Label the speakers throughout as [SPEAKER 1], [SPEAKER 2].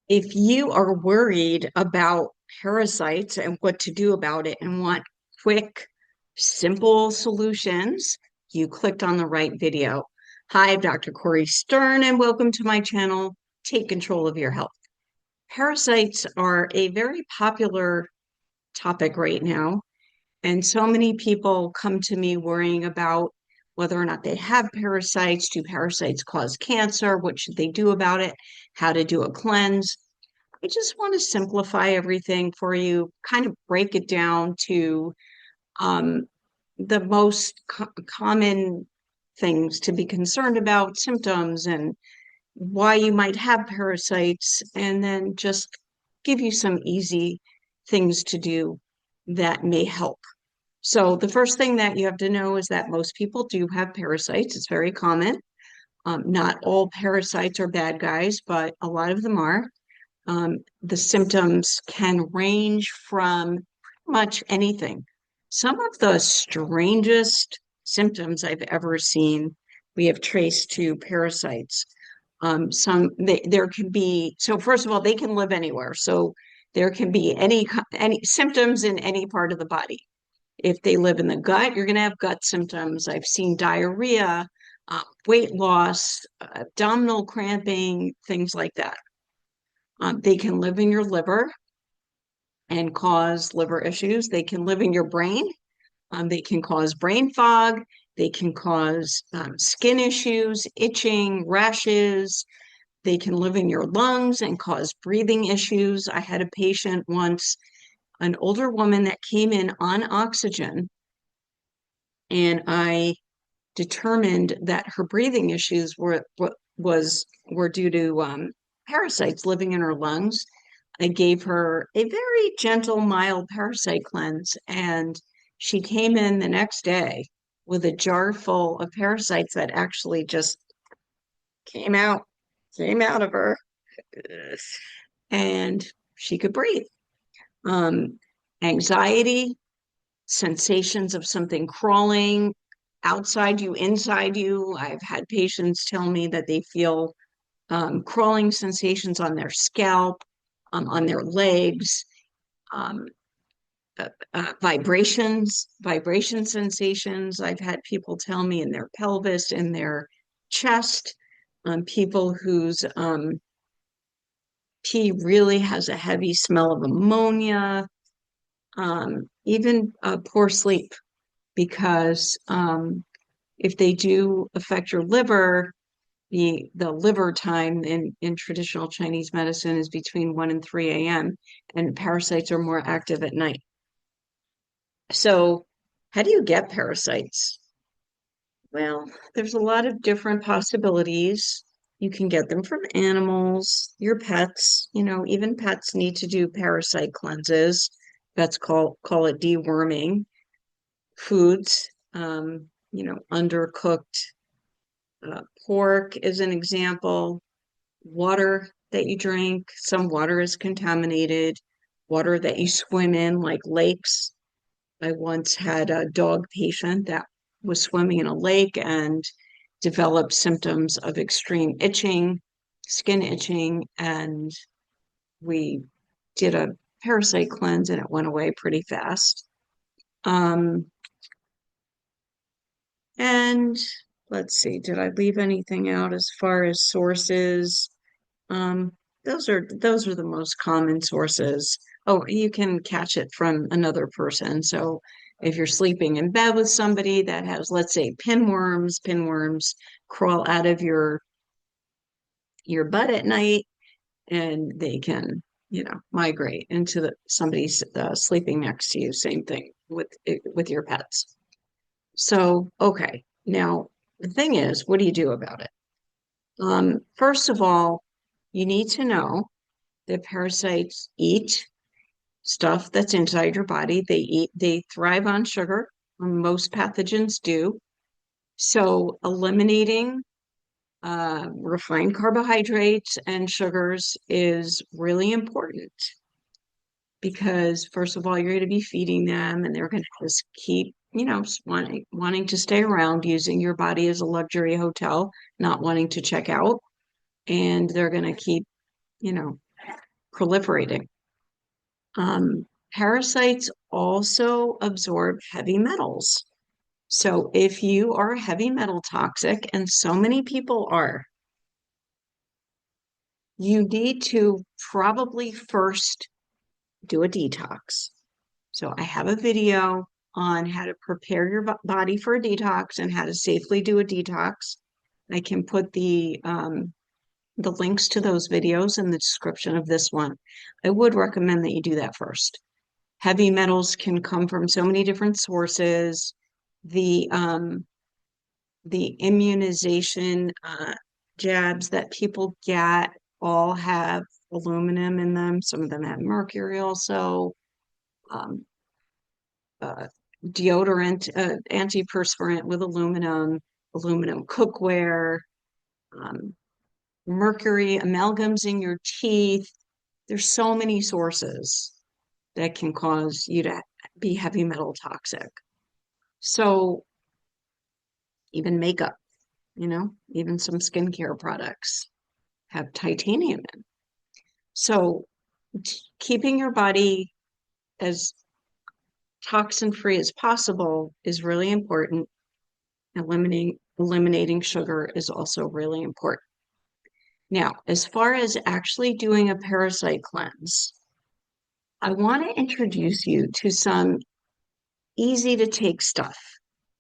[SPEAKER 1] If you are worried about parasites and what to do about it and want quick, simple solutions, you clicked on the right video. Hi, I'm Dr. Cori Stern, and welcome to my channel, Take Control of Your Health. Parasites are a very popular topic right now, and so many people come to me worrying about whether or not they have parasites. Do parasites cause cancer? What should they do about it? How to do a cleanse? I just want to simplify everything for you, kind of break it down to um, the most common things to be concerned about, symptoms, and why you might have parasites, and then just give you some easy things to do that may help. So, the first thing that you have to know is that most people do have parasites. It's very common. Not all parasites are bad guys, but a lot of them are. The symptoms can range from pretty much anything. Some of the strangest symptoms I've ever seen, we have traced to parasites. There can be, so first of all, they can live anywhere. So there can be any symptoms in any part of the body. If they live in the gut, you're going to have gut symptoms. I've seen diarrhea, weight loss, abdominal cramping, things like that. They can live in your liver and cause liver issues. They can live in your brain. They can cause brain fog. They can cause skin issues, itching, rashes. They can live in your lungs and cause breathing issues. I had a patient once, an older woman that came in on oxygen, and I determined that her breathing issues were due to parasites living in her lungs. I gave her a very gentle, mild parasite cleanse, and she came in the next day with a jar full of parasites that actually just came out, came out of her, and she could breathe. Um, Anxiety, sensations of something crawling outside you, inside you. I've had patients tell me that they feel crawling sensations on their scalp, on their legs, um, vibration sensations. I've had people tell me in their pelvis, in their chest, people whose pee really has a heavy smell of ammonia, even poor sleep, because if they do affect your liver, the liver time in traditional Chinese medicine is between 1 and 3 a.m., and parasites are more active at night. So, how do you get parasites? Well, there's a lot of different possibilities. You can get them from animals, your pets. Even pets need to do parasite cleanses. That's call it deworming. Foods, undercooked pork is an example. Water that you drink, some water is contaminated. Water that you swim in, like lakes. I once had a dog patient that was swimming in a lake and developed symptoms of extreme itching, skin itching, and we did a parasite cleanse and it went away pretty fast. Um, and let's see, did I leave anything out as far as sources? Um, those are the most common sources. Oh, you can catch it from another person. So if you're sleeping in bed with somebody that has, let's say, pinworms crawl out of your butt at night, and they can, migrate into somebody's sleeping next to you. Same thing with your pets. So, okay, now the thing is, what do you do about it? First of all, you need to know that parasites eat stuff that's inside your body. They thrive on sugar. Most pathogens do. So eliminating refined carbohydrates and sugars is really important because first of all, you're going to be feeding them and they're going to just keep, wanting to stay around, using your body as a luxury hotel, not wanting to check out. And they're going to keep, you know, proliferating. Parasites also absorb heavy metals. So if you are heavy metal toxic, and so many people are, you need to probably first do a detox. So I have a video on how to prepare your body for a detox and how to safely do a detox. I can put the links to those videos in the description of this one. I would recommend that you do that first. Heavy metals can come from so many different sources. The immunization jabs that people get all have aluminum in them. Some of them have mercury also. Um, uh, Deodorant, antiperspirant with aluminum, aluminum cookware, um, mercury, amalgams in your teeth. There's so many sources that can cause you to be heavy metal toxic. So even makeup, even some skincare products have titanium in. So keeping your body as toxin free as possible is really important. Eliminating sugar is also really important. Now, as far as actually doing a parasite cleanse, I want to introduce you to some easy to take stuff.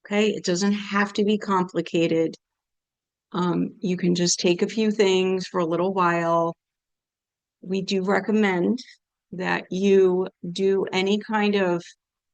[SPEAKER 1] Okay, it doesn't have to be complicated. You can just take a few things for a little while. We do recommend that you do any kind of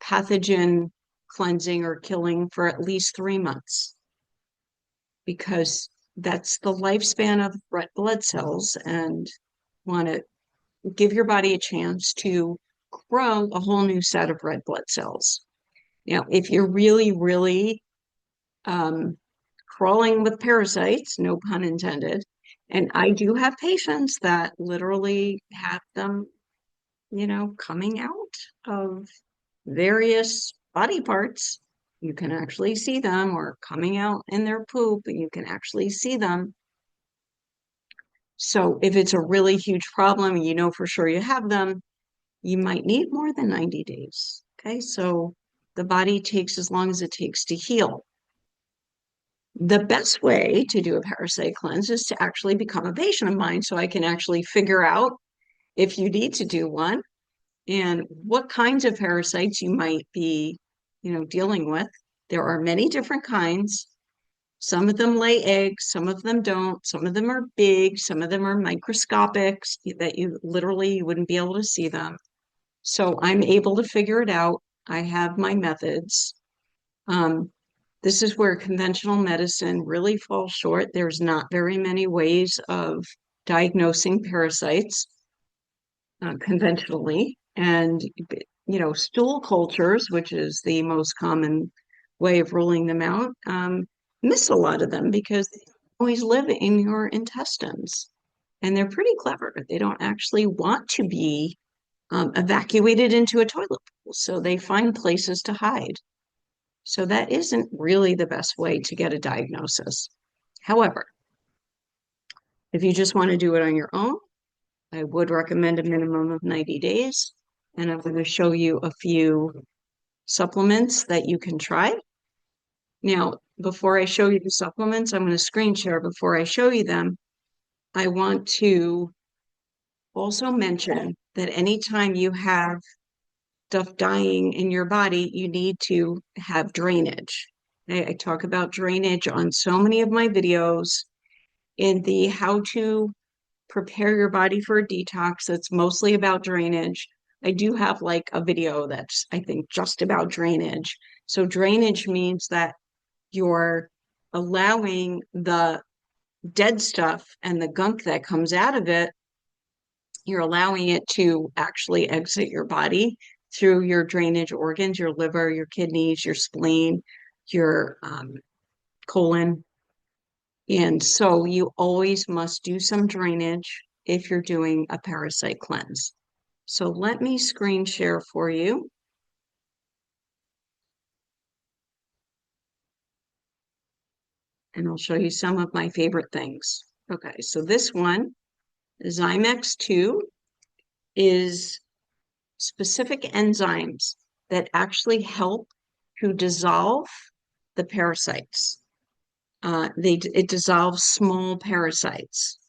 [SPEAKER 1] pathogen cleansing or killing for at least 3 months, because that's the lifespan of red blood cells, and want to give your body a chance to grow a whole new set of red blood cells. Now, if you're really, really um, crawling with parasites, no pun intended, and I do have patients that literally have them, coming out of various body parts. You can actually see them, or coming out in their poop, and you can actually see them. So if it's a really huge problem, you know for sure you have them, you might need more than 90 days. Okay, so the body takes as long as it takes to heal. The best way to do a parasite cleanse is to actually become a patient of mine so I can actually figure out if you need to do one and what kinds of parasites you might be, dealing with. There are many different kinds. Some of them lay eggs, some of them don't. Some of them are big, some of them are microscopic that you wouldn't be able to see them. So I'm able to figure it out. I have my methods. Um, this is where conventional medicine really falls short. There's not very many ways of diagnosing parasites conventionally. And, stool cultures, which is the most common way of ruling them out, miss a lot of them because they always live in your intestines. And they're pretty clever. They don't actually want to be evacuated into a toilet bowl, so they find places to hide. So that isn't really the best way to get a diagnosis. However, if you just want to do it on your own, I would recommend a minimum of 90 days. And I'm going to show you a few supplements that you can try. Now, before I show you the supplements, I'm going to screen share. Before I show you them, I want to also mention that anytime you have stuff dying in your body, you need to have drainage. I talk about drainage on so many of my videos. In the how to prepare your body for a detox, that's mostly about drainage. I do have like a video that's, I think, just about drainage. So drainage means that you're allowing the dead stuff and the gunk that comes out of it, you're allowing it to actually exit your body through your drainage organs, your liver, your kidneys, your spleen, your colon. And so you always must do some drainage if you're doing a parasite cleanse. So let me screen share for you. And I'll show you some of my favorite things. Okay, so this one, Zymex 2 is specific enzymes that actually help to dissolve the parasites. It dissolves small parasites.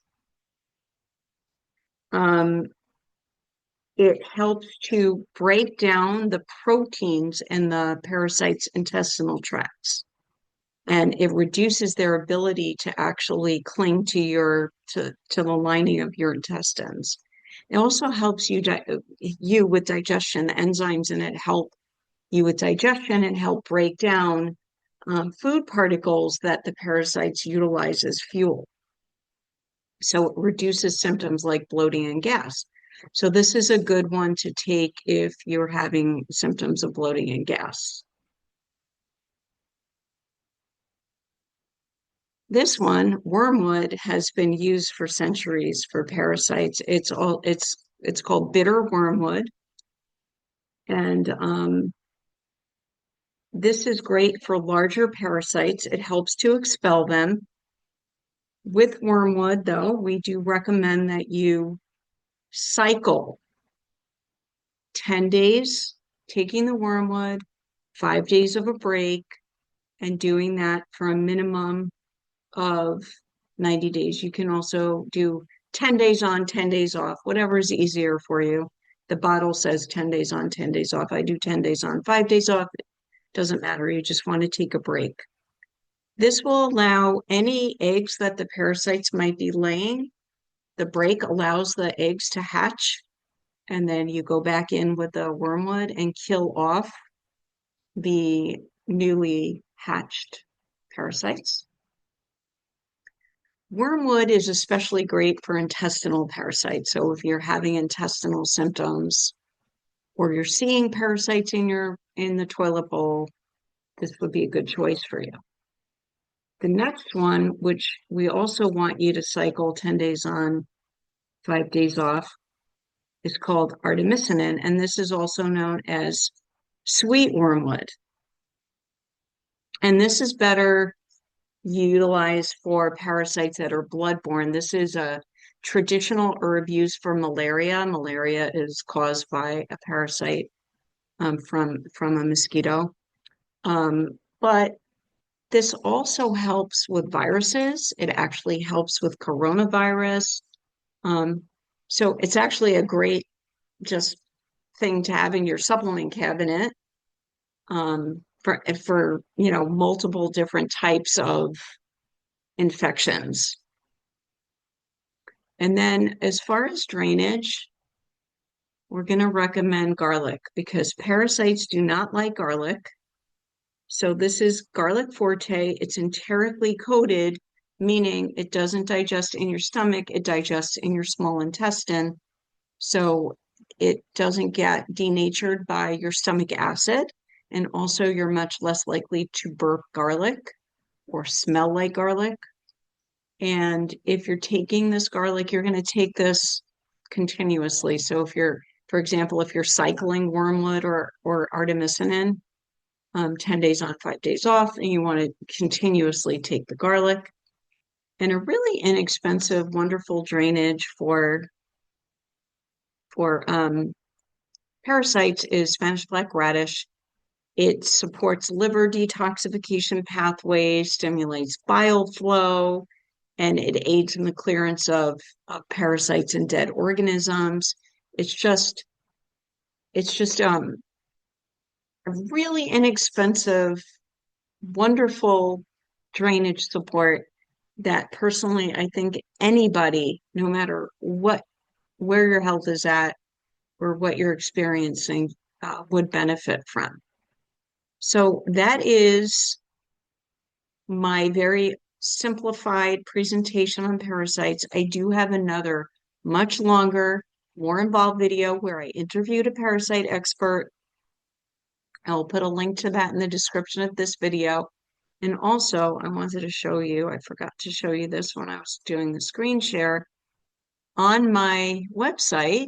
[SPEAKER 1] It helps to break down the proteins in the parasite's intestinal tracts, and it reduces their ability to actually cling to the lining of your intestines. It also helps you with digestion. The enzymes in it help you with digestion and help break down food particles that the parasites utilize as fuel. So it reduces symptoms like bloating and gas. So this is a good one to take if you're having symptoms of bloating and gas. This one, wormwood, has been used for centuries for parasites. It's called bitter wormwood, and this is great for larger parasites. It helps to expel them. With wormwood, though, we do recommend that you cycle 10 days taking the wormwood, 5 days of a break, and doing that for a minimum of 90 days. You can also do 10 days on, 10 days off, whatever is easier for you. The bottle says 10 days on, 10 days off. I do 10 days on, 5 days off. It doesn't matter. You just want to take a break. This will allow any eggs that the parasites might be laying. The break allows the eggs to hatch, and then you go back in with the wormwood and kill off the newly hatched parasites. Wormwood is especially great for intestinal parasites. So if you're having intestinal symptoms or you're seeing parasites in the toilet bowl, this would be a good choice for you. The next one, which we also want you to cycle 10 days on, 5 days off, is called Artemisinan, and this is also known as sweet wormwood. And this is better utilized for parasites that are bloodborne. This is a traditional herb used for malaria. Malaria is caused by a parasite from a mosquito. But this also helps with viruses. It actually helps with coronavirus. So it's actually a great just thing to have in your supplement cabinet for multiple different types of infections. And then as far as drainage, we're going to recommend garlic because parasites do not like garlic. So this is garlic forte. It's enterically coated, meaning it doesn't digest in your stomach, it digests in your small intestine. So it doesn't get denatured by your stomach acid. And also you're much less likely to burp garlic or smell like garlic. And if you're taking this garlic, you're going to take this continuously. So for example, if you're cycling wormwood or artemisinin, 10 days on, 5 days off, and you want to continuously take the garlic. And a really inexpensive, wonderful drainage for parasites is Spanish black radish. It supports liver detoxification pathways, stimulates bile flow, and it aids in the clearance of parasites and dead organisms. It's just a really inexpensive, wonderful drainage support that personally I think anybody, no matter where your health is at or what you're experiencing, would benefit from. So that is my very simplified presentation on parasites. I do have another much longer, more involved video where I interviewed a parasite expert. I'll put a link to that in the description of this video. And also, I wanted to show you, I forgot to show you this when I was doing the screen share. On my website,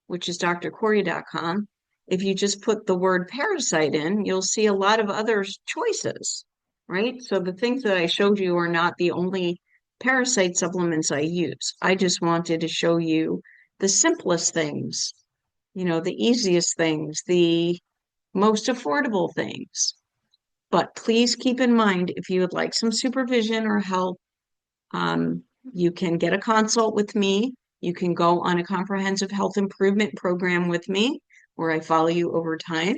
[SPEAKER 1] which is drcori.com, if you just put the word parasite in, you'll see a lot of other choices, right? So the things that I showed you are not the only parasite supplements I use. I just wanted to show you the simplest things, the easiest things, the most affordable things. But please keep in mind, if you would like some supervision or help, you can get a consult with me. You can go on a comprehensive health improvement program with me where I follow you over time.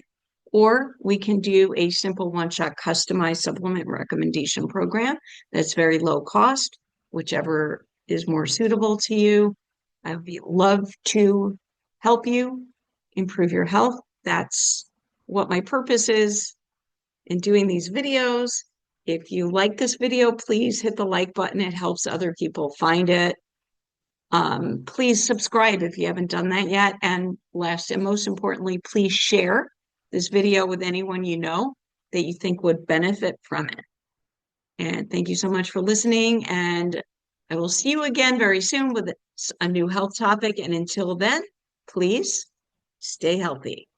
[SPEAKER 1] Or we can do a simple one-shot customized supplement recommendation program that's very low cost, whichever is more suitable to you. I would love to help you improve your health. That's what my purpose is in doing these videos. If you like this video, please hit the like button. It helps other people find it. Please subscribe if you haven't done that yet. And last and most importantly, please share this video with anyone you know that you think would benefit from it. And thank you so much for listening. And I will see you again very soon with a new health topic. And until then, please stay healthy.